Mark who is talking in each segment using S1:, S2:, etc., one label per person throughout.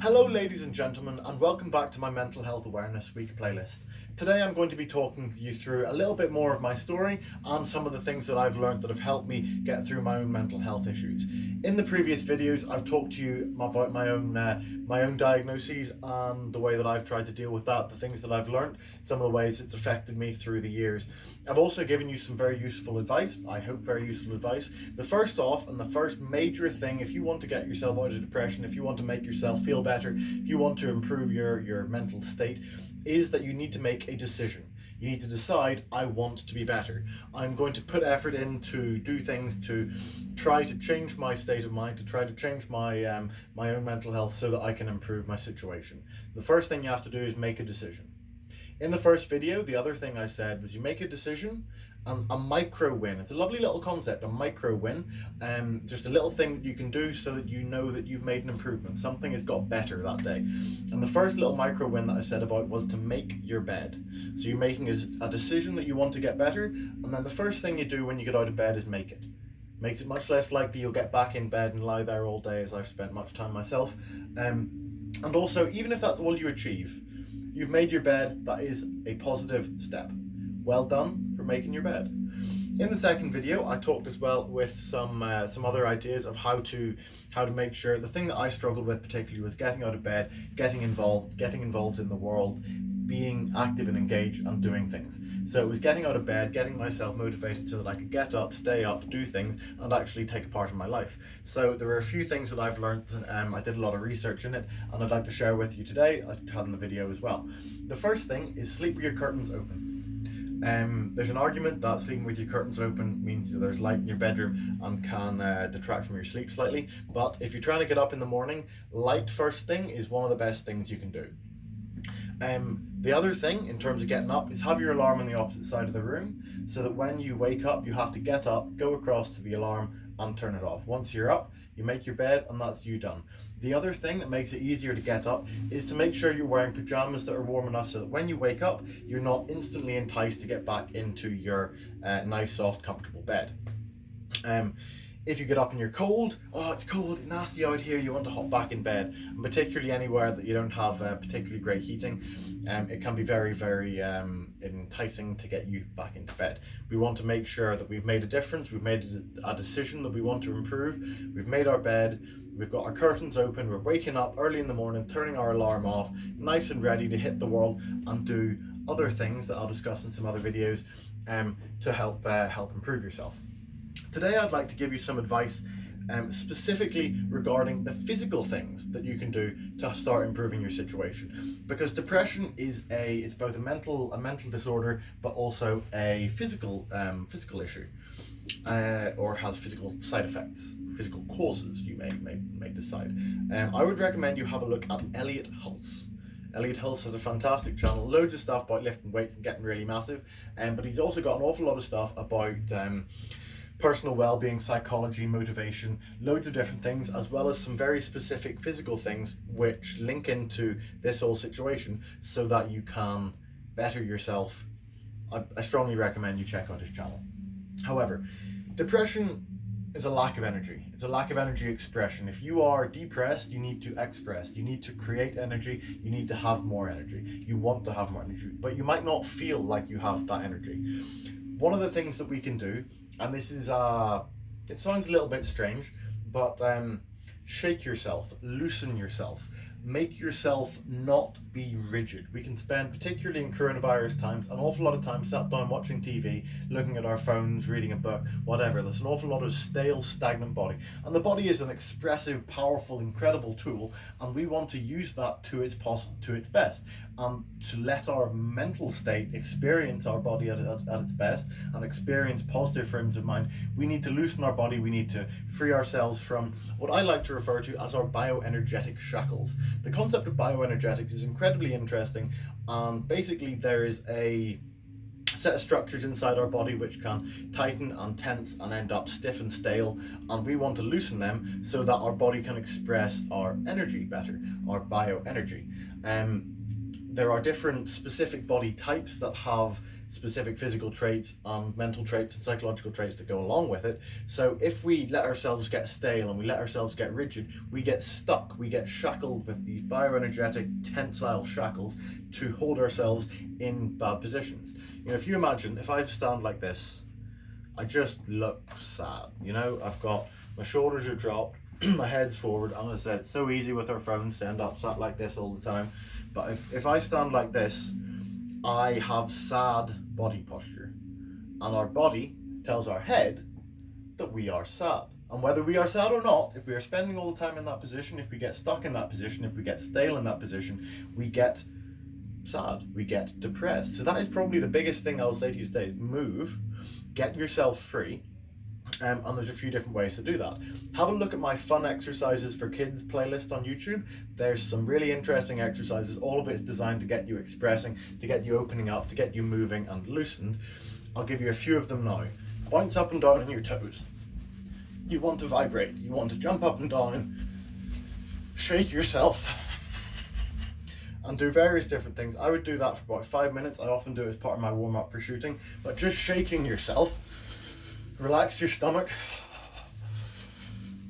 S1: Hello ladies and gentlemen, and welcome back to my Mental Health Awareness Week playlist. Today I'm going to be talking you through a little bit more of my story and some of the things that I've learned that have helped me get through my own mental health issues. In the previous videos I've talked to you about my own diagnoses and the way that I've tried to deal with that, the things that I've learned, some of the ways it's affected me through the years. I've also given you some very useful advice, I hope very useful advice. The first off, and the first major thing, if you want to get yourself out of depression, if you want to make yourself feel better, if you want to improve your mental state, is that you need to make a decision. You need to decide, I want to be better. I'm going to put effort in to do things to try to change my state of mind, to try to change my my own mental health so that I can improve my situation. The first thing you have to do is make a decision. In the first video, the other thing I said was you make a decision and a micro win. It's a lovely little concept, a micro win. Just a little thing that you can do so that you know that you've made an improvement. Something has got better that day. And the first little micro win that I said about was to make your bed. So you're making a decision that you want to get better, and then the first thing you do when you get out of bed is make it. Makes it much less likely you'll get back in bed and lie there all day, as I've spent much time myself. And also, even if that's all you achieve, you've made your bed. That is a positive step. Well done for making your bed. In the second video, I talked as well with some other ideas of how to make sure. The thing that I struggled with particularly was getting out of bed, getting involved in the world, being active and engaged and doing things. So it was getting out of bed, getting myself motivated so that I could get up, stay up, do things, and actually take a part in my life. So there are a few things that I've learned. I did a lot of research in it, and I'd like to share with you today. I had in the video as well. The first thing is sleep with your curtains open. There's an argument that sleeping with your curtains open means there's light in your bedroom and can detract from your sleep slightly. But if you're trying to get up in the morning, light first thing is one of the best things you can do. The other thing in terms of getting up is have your alarm on the opposite side of the room, so that when you wake up you have to get up, go across to the alarm and turn it off. Once you're up, you make your bed and that's you done. The other thing that makes it easier to get up is to make sure you're wearing pajamas that are warm enough so that when you wake up you're not instantly enticed to get back into your nice, soft, comfortable bed. If you get up and you're cold, oh it's cold, it's nasty out here, you want to hop back in bed, and particularly anywhere that you don't have particularly great heating, it can be very, very enticing to get you back into bed. We want to make sure that we've made a difference, we've made a decision that we want to improve, we've made our bed, we've got our curtains open, we're waking up early in the morning, turning our alarm off, nice and ready to hit the world and do other things that I'll discuss in some other videos to help improve yourself. Today I'd like to give you some advice specifically regarding the physical things that you can do to start improving your situation, because depression is it's both a mental disorder but also a physical issue, or has physical side effects, physical causes, you may decide. I would recommend you have a look at Elliot Hulse. Elliot Hulse has a fantastic channel, loads of stuff about lifting weights and getting really massive, but he's also got an awful lot of stuff about personal well-being, psychology, motivation, loads of different things, as well as some very specific physical things which link into this whole situation so that you can better yourself. I strongly recommend you check out his channel. However, depression is a lack of energy. It's a lack of energy expression. If you are depressed, you need to express. You need to create energy. You need to have more energy. You want to have more energy, but you might not feel like you have that energy. One of the things that we can do, and this is it sounds a little bit strange, but shake yourself, loosen yourself, make yourself not be rigid. We can spend, particularly in coronavirus times, an awful lot of time sat down watching TV, looking at our phones, reading a book, whatever. There's an awful lot of stale, stagnant body, and the body is an expressive, powerful, incredible tool, and we want to use that to its best, and to let our mental state experience our body at its best and experience positive frames of mind. We need to loosen our body. We need to free ourselves from what I like to refer to as our bioenergetic shackles. The concept of bioenergetics is incredibly interesting, and basically there is a set of structures inside our body which can tighten and tense and end up stiff and stale, and we want to loosen them so that our body can express our energy better, our bioenergy. there are different specific body types that have specific physical traits and mental traits and psychological traits that go along with it. So if we let ourselves get stale and we let ourselves get rigid, we get stuck, we get shackled with these bioenergetic tensile shackles to hold ourselves in bad positions. You know, if you imagine, if I stand like this, I just look sad. You know, I've got, my shoulders are dropped, my head's forward, and as I said, it's so easy with our phones to end up sat like this all the time. But if I stand like this, I have sad body posture, and our body tells our head that we are sad. And whether we are sad or not, if we are spending all the time in that position, if we get stuck in that position, if we get stale in that position, we get sad, we get depressed. So that is probably the biggest thing I'll say to you today, is move, get yourself free. And there's a few different ways to do that. Have a look at my fun exercises for kids playlist on YouTube. There's some really interesting exercises. All of it's designed to get you expressing, to get you opening up, to get you moving and loosened. I'll give you a few of them now. Bounce up and down on your toes. You want to vibrate. You want to jump up and down, shake yourself, and do various different things. I would do that for about 5 minutes. I often do it as part of my warm-up for shooting. But just shaking yourself. Relax your stomach,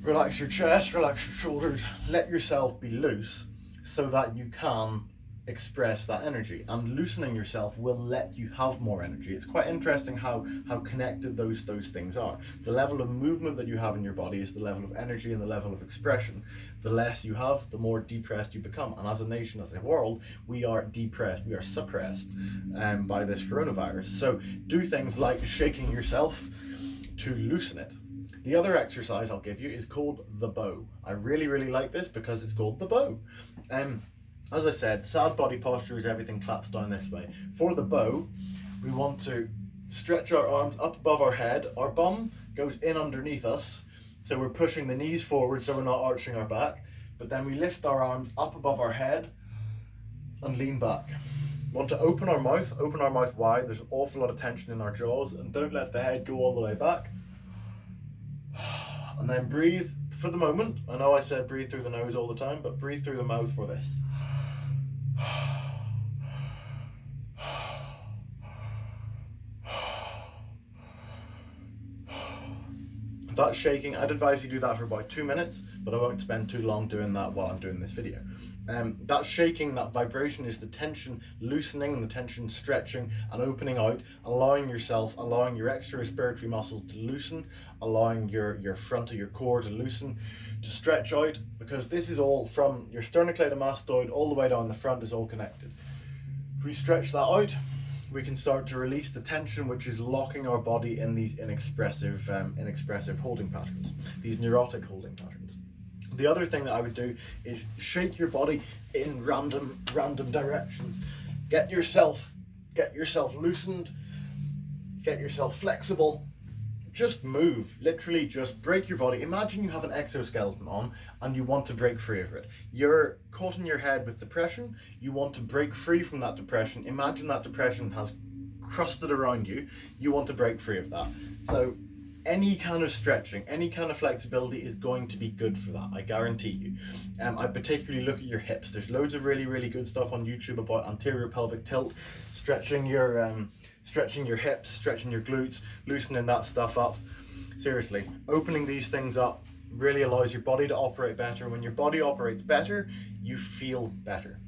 S1: relax your chest, relax your shoulders, let yourself be loose so that you can express that energy. And loosening yourself will let you have more energy. It's quite interesting how connected those things are. The level of movement that you have in your body is the level of energy and the level of expression. The less you have, the more depressed you become. And as a nation, as a world, we are depressed, we are suppressed by this coronavirus. So do things like shaking yourself to loosen it. The other exercise I'll give you is called the bow. I really like this because it's called the bow. As I said, sad body posture is everything claps down this way. For the bow, we want to stretch our arms up above our head. Our bum goes in underneath us, so we're pushing the knees forward so we're not arching our back, but then we lift our arms up above our head and lean back. We want to open our mouth wide. There's an awful lot of tension in our jaws, and don't let the head go all the way back. And then breathe for the moment. I know I said breathe through the nose all the time, but breathe through the mouth for this. That shaking, I'd advise you do that for about 2 minutes, but I won't spend too long doing that while I'm doing this video. That shaking, that vibration is the tension loosening and the tension stretching and opening out, allowing your extra respiratory muscles to loosen, allowing your front of your core to loosen, to stretch out, because this is all from your sternocleidomastoid all the way down the front is all connected. If we stretch that out, we can start to release the tension which is locking our body in these inexpressive holding patterns, these neurotic holding patterns. The other thing that I would do is shake your body in random directions. Get yourself loosened, get yourself flexible. Just move, literally just break your body. Imagine you have an exoskeleton on and you want to break free of it. You're caught in your head with depression. You want to break free from that depression. Imagine that depression has crusted around you. You want to break free of that. So any kind of stretching, any kind of flexibility is going to be good for that, I guarantee you. I particularly look at your hips. There's loads of really good stuff on YouTube about anterior pelvic tilt, stretching your hips, stretching your glutes, loosening that stuff up. Seriously, opening these things up really allows your body to operate better. When your body operates better, you feel better.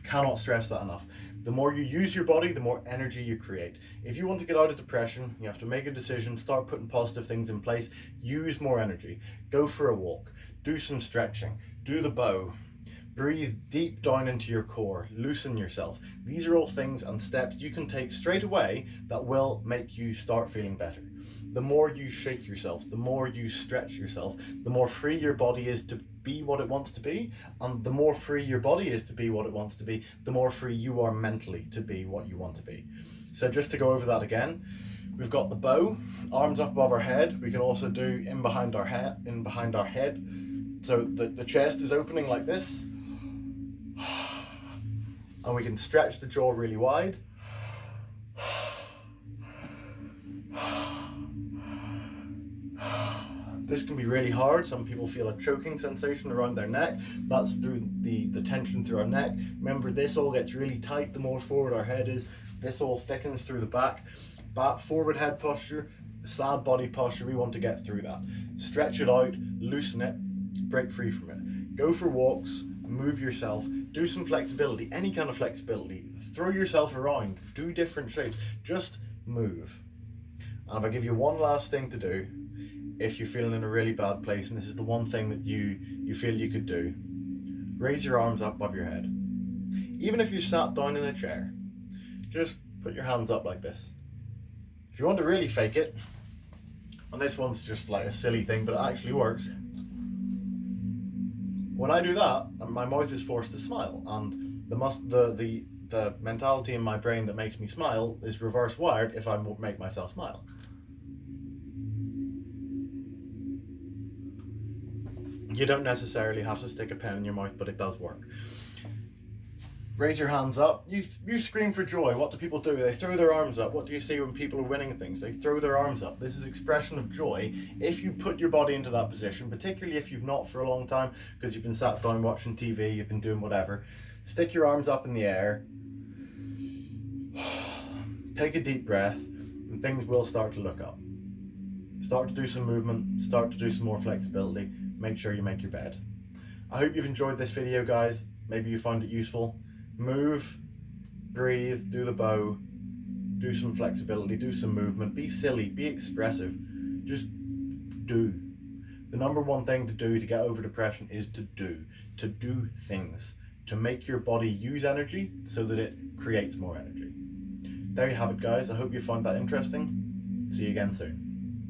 S1: Cannot stress that enough. The more you use your body, the more energy you create. If you want to get out of depression, you have to make a decision, start putting positive things in place, use more energy, go for a walk, do some stretching, do the bow, breathe deep down into your core, loosen yourself. These are all things and steps you can take straight away that will make you start feeling better. The more you shake yourself, the more you stretch yourself, the more free your body is to be what it wants to be, and the more free your body is to be what it wants to be, the more free you are mentally to be what you want to be. So just to go over that again, we've got the bow, arms up above our head. We can also do in behind our head. So the chest is opening like this, and we can stretch the jaw really wide. This can be really hard. Some people feel a choking sensation around their neck. That's through the tension through our neck. Remember, this all gets really tight the more forward our head is. This all thickens through the back. Forward head posture, sad body posture, we want to get through that. Stretch it out, loosen it, break free from it. Go for walks, move yourself, do some flexibility, any kind of flexibility. Throw yourself around, do different shapes, just move. And if I give you one last thing to do, if you're feeling in a really bad place, and this is the one thing that you feel you could do, raise your arms up above your head. Even if you sat down in a chair, just put your hands up like this. If you want to really fake it, and this one's just like a silly thing, but it actually works. When I do that, my mouth is forced to smile, and the mentality in my brain that makes me smile is reverse wired if I make myself smile. You don't necessarily have to stick a pen in your mouth, but it does work. Raise your hands up. You scream for joy. What do people do? They throw their arms up. What do you see when people are winning things? They throw their arms up. This is expression of joy. If you put your body into that position, particularly if you've not for a long time, because you've been sat down watching TV, you've been doing whatever, stick your arms up in the air. Take a deep breath, and things will start to look up. Start to do some movement. Start to do some more flexibility. Make sure you make your bed. I hope you've enjoyed this video, guys. Maybe you found it useful. Move, breathe, do the bow, do some flexibility, do some movement, be silly, be expressive, just do. The number one thing to do to get over depression is to do things, to make your body use energy so that it creates more energy. There you have it, guys. I hope you found that interesting. See you again soon.